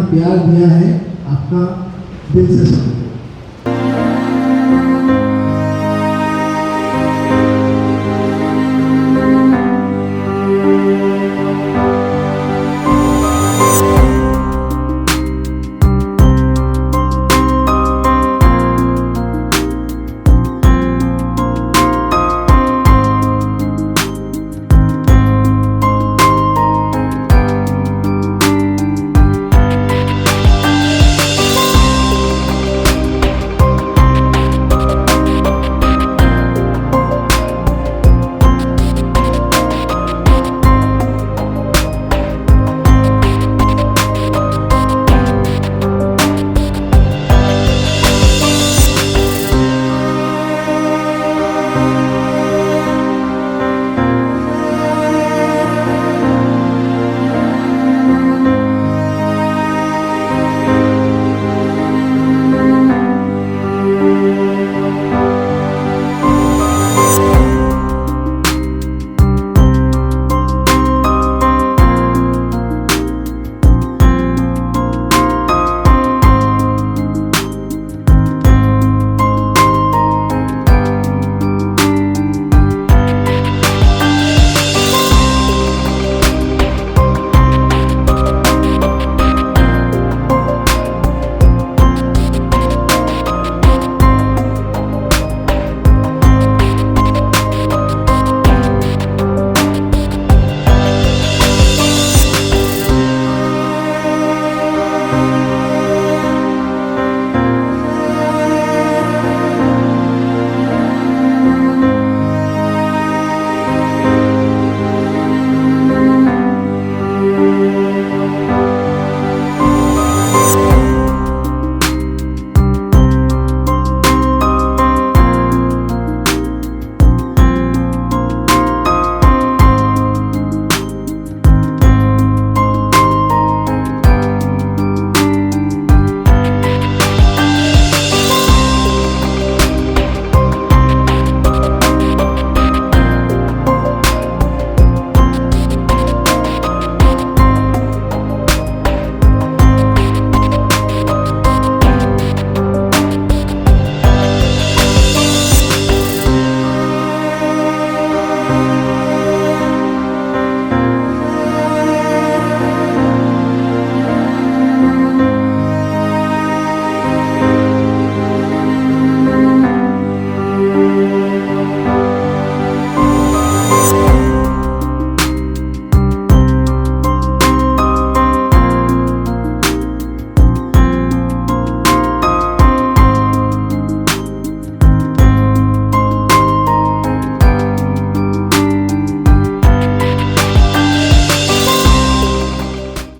प्यार दिया है, आपका दिल से शुक्रिया।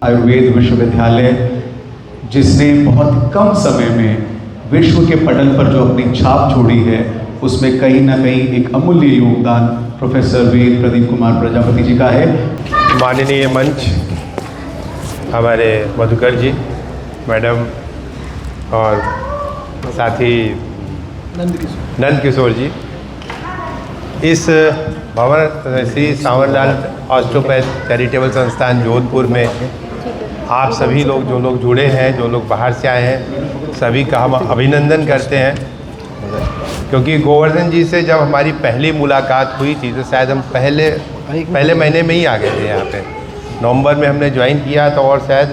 आयुर्वेद विश्वविद्यालय, जिसने बहुत कम समय में विश्व के पटल पर जो अपनी छाप छोड़ी है, उसमें कहीं ना कहीं एक अमूल्य योगदान प्रोफेसर वेद प्रदीप कुमार प्रजापति जी का है। माननीय मंच, हमारे मधुकर जी, मैडम और साथी नंद किशोर जी, इस भवन श्री सांवरलाल ऑस्टियोपैथ चैरिटेबल संस्थान जोधपुर में आप सभी लोग, जो लोग जुड़े हैं, जो लोग बाहर से आए हैं, सभी का हम अभिनंदन करते हैं। क्योंकि गोवर्धन जी से जब हमारी पहली मुलाकात हुई थी तो शायद हम पहले महीने में ही आ गए थे यहाँ पे। नवंबर में हमने ज्वाइन किया था और शायद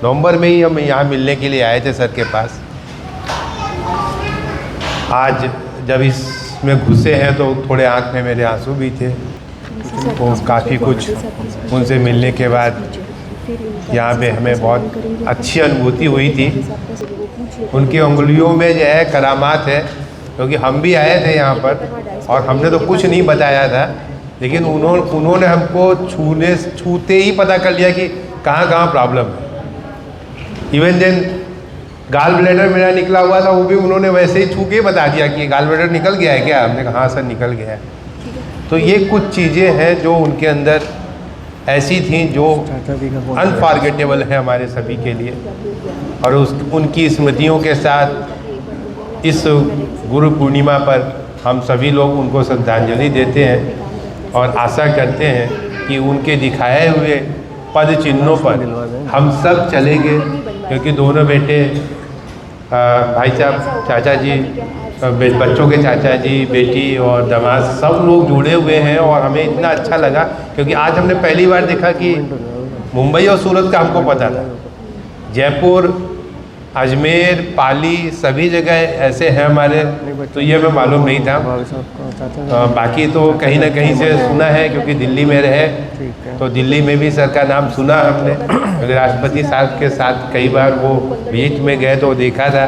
नवंबर में ही हम यहाँ मिलने के लिए आए थे सर के पास। आज जब इसमें घुसे हैं तो थोड़े आँख में मेरे आंसू भी थे। वो काफ़ी कुछ उनसे मिलने के बाद यहाँ पे हमें बहुत अच्छी अनुभूति हुई थी। उनकी उंगलियों में जो है करामात है, क्योंकि हम भी आए थे यहाँ पर और हमने तो कुछ नहीं बताया था, लेकिन उन्होंने हमको छूते ही पता कर लिया कि कहाँ कहाँ प्रॉब्लम है। इवन देन गाल ब्लैडर मेरा निकला हुआ था, वो भी उन्होंने वैसे ही छू के बता दिया कि गाल ब्लैडर निकल गया है क्या? हमने कहा हाँ सर निकल गया है। तो ये कुछ चीज़ें हैं जो उनके अंदर ऐसी थी जो अनफॉरगेटेबल है हमारे सभी के लिए। और उनकी स्मृतियों के साथ इस गुरु पूर्णिमा पर हम सभी लोग उनको श्रद्धांजलि देते हैं और आशा करते हैं कि उनके दिखाए हुए पद चिन्हों पर हम सब चलेंगे क्योंकि दोनों बेटे भाई साहब, चाचा जी, बच्चों के चाचा जी, बेटी और दामाद सब लोग जुड़े हुए हैं। और हमें इतना अच्छा लगा क्योंकि आज हमने पहली बार देखा कि मुंबई और सूरत का हमको पता था, जयपुर, अजमेर, पाली सभी जगह ऐसे हैं हमारे, तो ये हमें मालूम नहीं था। बाकी तो कहीं ना कहीं से सुना है क्योंकि दिल्ली में रहे, तो दिल्ली में भी सर का नाम सुना हमने। राष्ट्रपति साहब के साथ कई बार वो विजिट में गए तो देखा था।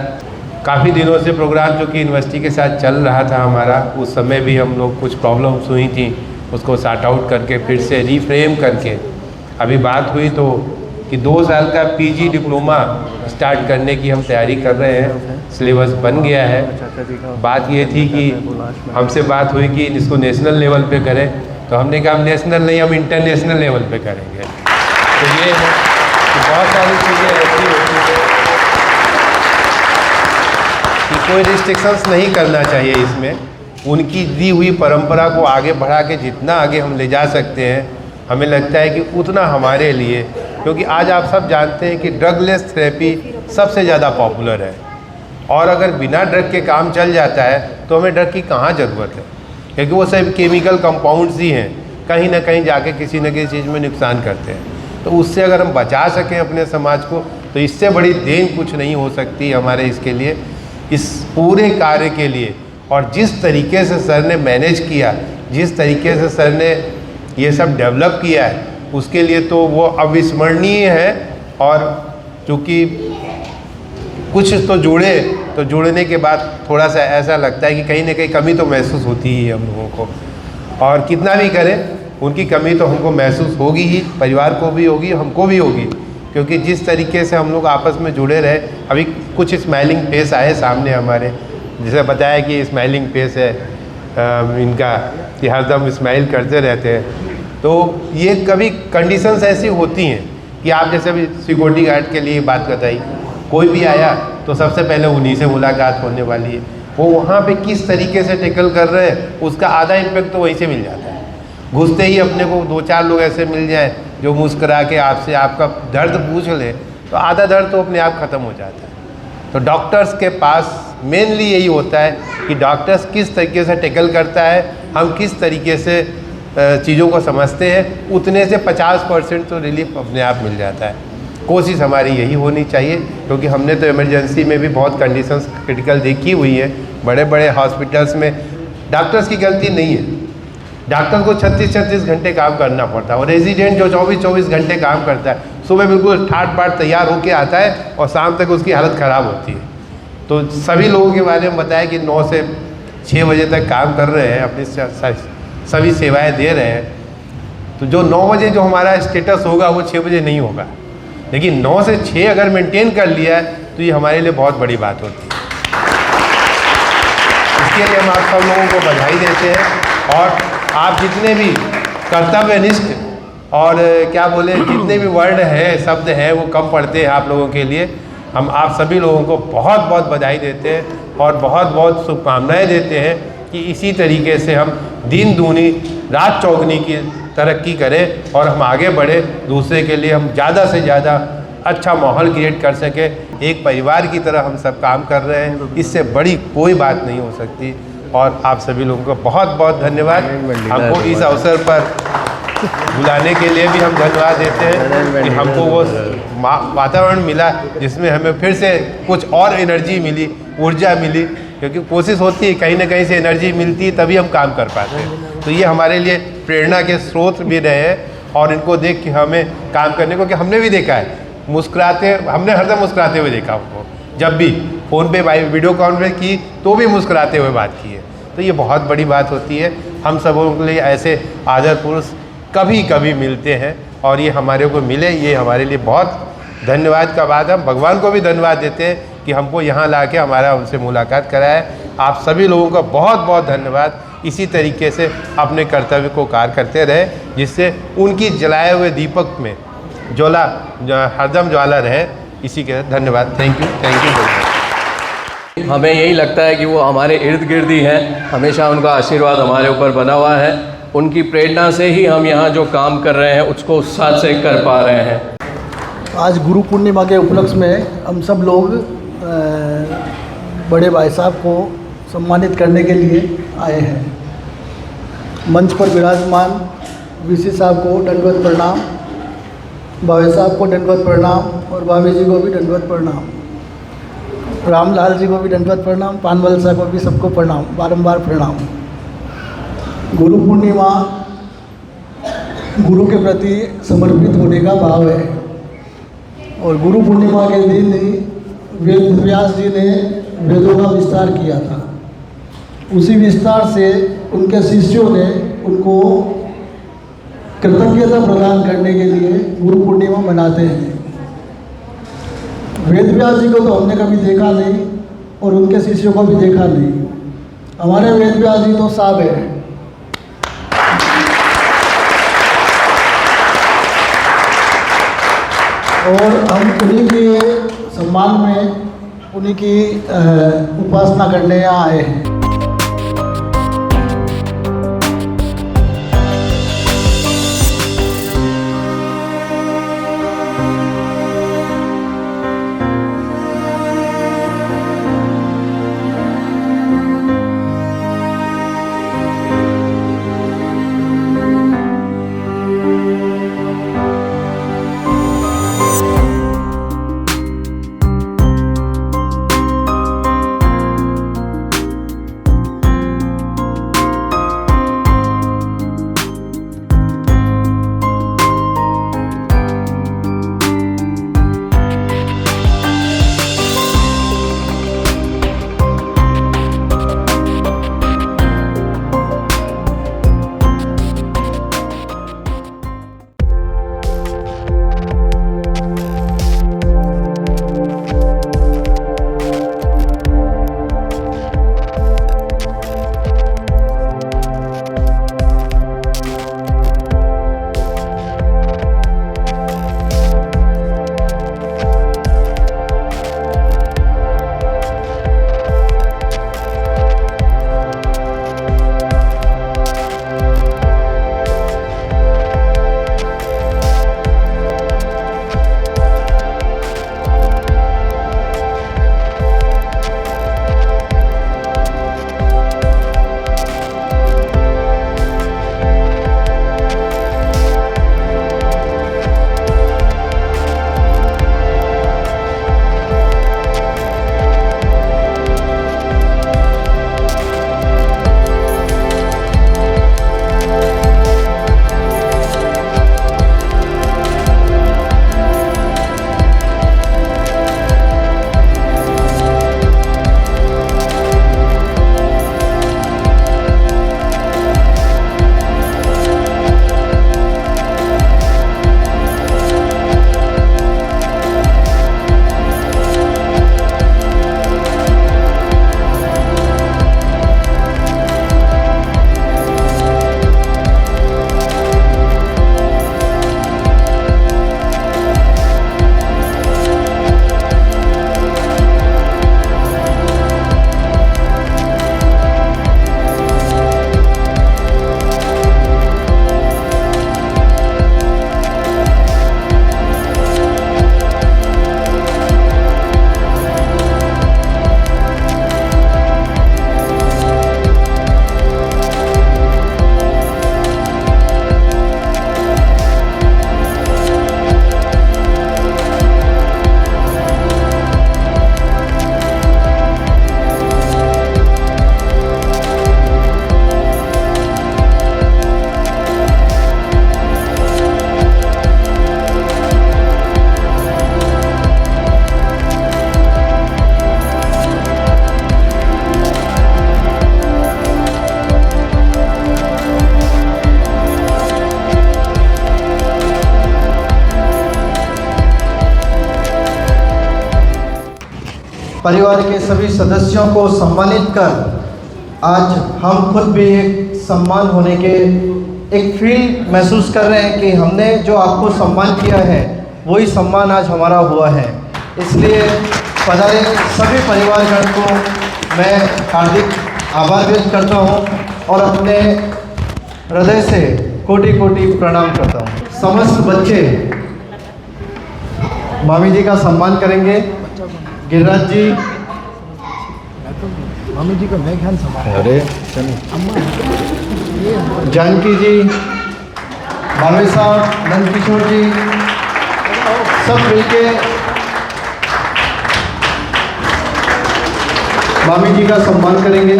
काफ़ी दिनों से प्रोग्राम जो कि यूनिवर्सिटी के साथ चल रहा था हमारा, उस समय भी हम लोग कुछ प्रॉब्लम्स हुई थी, उसको सॉर्ट आउट करके फिर से रीफ्रेम करके अभी बात हुई तो कि 2 साल का पीजी डिप्लोमा स्टार्ट करने की हम तैयारी कर रहे हैं। सिलेबस बन गया है। बात ये थी कि हमसे बात हुई कि इसको नेशनल लेवल पे करें, तो हमने कहा हम नेशनल नहीं, हम इंटरनेशनल लेवल पे करेंगे। तो ये है कि बहुत सारी चीज़ें ऐसी होती हैं कि कोई रिस्ट्रिक्शंस नहीं करना चाहिए इसमें। उनकी दी हुई परंपरा को आगे बढ़ा के जितना आगे हम ले जा सकते हैं, हमें लगता है कि उतना हमारे लिए, क्योंकि आज आप सब जानते हैं कि ड्रगलेस थेरेपी सबसे ज़्यादा पॉपुलर है। और अगर बिना ड्रग के काम चल जाता है तो हमें ड्रग की कहाँ ज़रूरत है, क्योंकि वो सब केमिकल कंपाउंड्स ही हैं, कहीं ना कहीं जाके किसी न किसी चीज़ में नुकसान करते हैं। तो उससे अगर हम बचा सकें अपने समाज को, तो इससे बड़ी देन कुछ नहीं हो सकती हमारे इसके लिए, इस पूरे कार्य के लिए। और जिस तरीके से सर ने मैनेज किया, जिस तरीके से सर ने ये सब डेवलप किया है, उसके लिए तो वो अविस्मरणीय है। और चूँकि कुछ तो जुड़े, तो जुड़ने के बाद थोड़ा सा ऐसा लगता है कि कहीं ना कहीं कमी तो महसूस होती ही है हम लोगों को, और कितना भी करें उनकी कमी तो हमको महसूस होगी ही, परिवार को भी होगी, हमको भी होगी। क्योंकि जिस तरीके से हम लोग आपस में जुड़े रहे, अभी कुछ स्माइलिंग फेस आए सामने हमारे, जैसे बताया कि स्माइलिंग फेस है इनका, कि हरदम स्माइल करते रहते हैं। तो ये कभी कंडीशंस ऐसी होती हैं कि आप जैसे अभी सिक्योरिटी गार्ड के लिए बात बताई, कोई भी आया तो सबसे पहले उन्हीं से मुलाकात होने वाली है। वो वहाँ पे किस तरीके से टैकल कर रहे हैं, उसका आधा इम्पैक्ट तो वहीं से मिल जाता है। घुसते ही अपने को 2-4 लोग ऐसे मिल जाएं जो मुस्करा के आपसे आपका दर्द पूछ ले, तो आधा दर्द तो अपने आप ख़त्म हो जाता है। तो डॉक्टर्स के पास मेनली यही होता है कि डॉक्टर्स किस तरीके से टैकल करता है, हम किस तरीके से चीज़ों को समझते हैं, उतने से 50% तो रिलीफ अपने आप मिल जाता है। कोशिश हमारी यही होनी चाहिए, क्योंकि हमने तो इमरजेंसी में भी बहुत कंडीशंस क्रिटिकल देखी हुई है। बड़े बड़े हॉस्पिटल्स में डॉक्टर्स की गलती नहीं है, डॉक्टर को 36-36 घंटे काम करना पड़ता है, और रेजिडेंट जो 24-24 घंटे काम करता है, सुबह बिल्कुल ठाट बाट तैयार होके आता है और शाम तक उसकी हालत ख़राब होती है। तो सभी लोगों के बारे में बताया कि 9 से 6 बजे तक काम कर रहे हैं, अपनी सभी सेवाएं दे रहे हैं। तो जो 9 बजे जो हमारा स्टेटस होगा वो 6 बजे नहीं होगा, लेकिन 9 से 6 अगर मेंटेन कर लिया है तो ये हमारे लिए बहुत बड़ी बात होती है। इसके लिए हम आप सब लोगों को बधाई देते हैं। और आप जितने भी कर्तव्यनिष्ठ और क्या बोले, जितने भी वर्ड हैं, शब्द हैं, वो कम पड़ते हैं आप लोगों के लिए। हम आप सभी लोगों को बहुत बहुत बधाई देते हैं और बहुत बहुत शुभकामनाएं देते हैं कि इसी तरीके से हम दिन दूनी रात चौगुनी की तरक्की करें और हम आगे बढ़े, दूसरे के लिए हम ज़्यादा से ज़्यादा अच्छा माहौल क्रिएट कर सकें। एक परिवार की तरह हम सब काम कर रहे हैं, इससे बड़ी कोई बात नहीं हो सकती। और आप सभी लोगों को बहुत बहुत धन्यवाद। हमको इस अवसर पर बुलाने के लिए भी हम धन्यवाद देते हैं कि हमको वो वातावरण मिला जिसमें हमें फिर से कुछ और एनर्जी मिली, ऊर्जा मिली, क्योंकि कोशिश होती है कहीं ना कहीं से एनर्जी मिलती है तभी हम काम कर पाते हैं। तो ये हमारे लिए प्रेरणा के स्रोत भी रहे हैं और इनको देख के हमें काम करने को, कि हमने भी देखा है मुस्कुराते, हमने हरदम मुस्कुराते हुए देखा उनको, जब भी फ़ोन पे वीडियो कॉन्फ्रेंस की तो भी मुस्कुराते हुए बात की है। तो ये बहुत बड़ी बात होती है। हम सबों के लिए ऐसे आदर पुरुष कभी कभी मिलते हैं और ये हमारे को मिले, ये हमारे लिए बहुत धन्यवाद का बात है। हम भगवान को भी धन्यवाद देते हैं कि हमको यहाँ ला के हमारा उनसे मुलाकात कराया। आप सभी लोगों का बहुत बहुत धन्यवाद। इसी तरीके से अपने कर्तव्य को कार्य करते रहे, जिससे उनकी जलाए हुए दीपक में ज्वाला हरदम ज्वाला रहे। इसी के धन्यवाद। Thank you. हमें यही लगता है कि वो हमारे इर्द गिर्द ही हैं, हमेशा उनका आशीर्वाद हमारे ऊपर बना हुआ है। उनकी प्रेरणा से ही हम यहाँ जो काम कर रहे हैं उसको उत्साह से कर पा रहे हैं। आज गुरु पूर्णिमा के उपलक्ष्य में हम सब लोग बड़े भाई साहब को सम्मानित करने के लिए आए हैं। मंच पर विराजमान वीसी साहब को दंडवत प्रणाम, भावे साहब को दंडवत प्रणाम और भाभी जी को भी दंडवत प्रणाम, रामलाल जी को भी दंडवत प्रणाम, पानवल साहब को भी सबको प्रणाम, बारंबार प्रणाम। गुरु पूर्णिमा गुरु के प्रति समर्पित होने का भाव है और गुरु पूर्णिमा के दिन ही वेद व्यास जी ने वेदों का विस्तार किया था। उसी विस्तार से उनके शिष्यों ने उनको कृतज्ञता प्रदान करने के लिए गुरु पूर्णिमा मनाते हैं। वेद व्यास जी को तो हमने कभी देखा नहीं और उनके शिष्यों को भी देखा नहीं। हमारे वेद व्यास जी तो साहब है और हम उन्हीं के सम्मान में उन्हीं की उपासना करने यहाँ आए हैं। परिवार के सभी सदस्यों को सम्मानित कर आज हम खुद भी एक सम्मान होने के एक फील महसूस कर रहे हैं कि हमने जो आपको सम्मान किया है वही सम्मान आज हमारा हुआ है। इसलिए पधारे सभी परिवारगण को मैं हार्दिक आभार व्यक्त करता हूँ और अपने हृदय से कोटि कोटि प्रणाम करता हूँ। समस्त बच्चे मामी जी का सम्मान करेंगे। गिरिराज जी, मामी जी का मैं ख्याल संभाल। अरे जानकी जी, भावे साहब, नंदकिशोर जी, सब मिलके मामी जी का सम्मान करेंगे।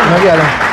मैं भी आ रहा हूँ।